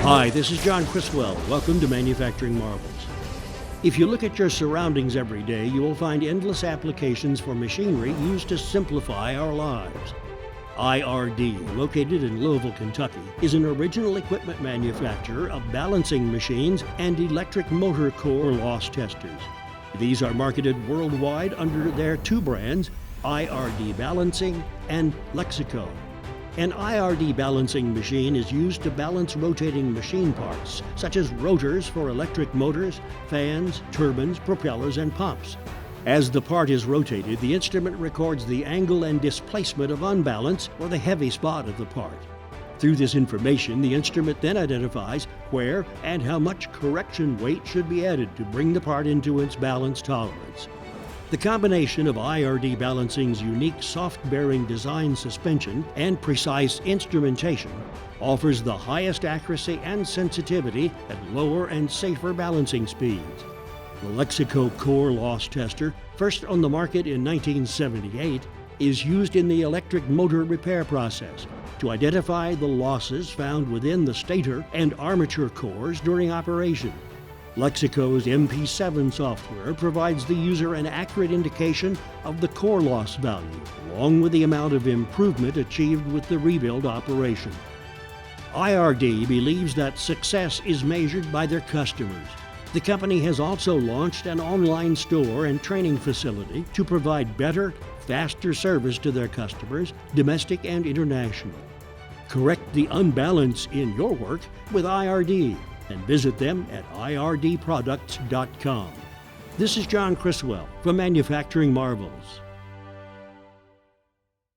Hi, this is John Criswell. Welcome to Manufacturing Marvels. If you look at your surroundings every day, you will find endless applications for machinery used to simplify our lives. IRD, located in Louisville, Kentucky, is an original equipment manufacturer of balancing machines and electric motor core loss testers. These are marketed worldwide under their two brands, IRD Balancing and Lexico. An IRD balancing machine is used to balance rotating machine parts, such as rotors for electric motors, fans, turbines, propellers, and pumps. As the part is rotated, the instrument records the angle and displacement of unbalance or the heavy spot of the part. Through this information, the instrument then identifies where and how much correction weight should be added to bring the part into its balance tolerance. The combination of IRD Balancing's unique soft-bearing design suspension and precise instrumentation offers the highest accuracy and sensitivity at lower and safer balancing speeds. The Lexico Core Loss Tester, first on the market in 1978, is used in the electric motor repair process to identify the losses found within the stator and armature cores during operation. Lexico's MP7 software provides the user an accurate indication of the core loss value, along with the amount of improvement achieved with the rebuild operation. IRD believes that success is measured by their customers. The company has also launched an online store and training facility to provide better, faster service to their customers, domestic and international. Correct the unbalance in your work with IRD and visit them at irdproducts.com. This is John Criswell from Manufacturing Marvels.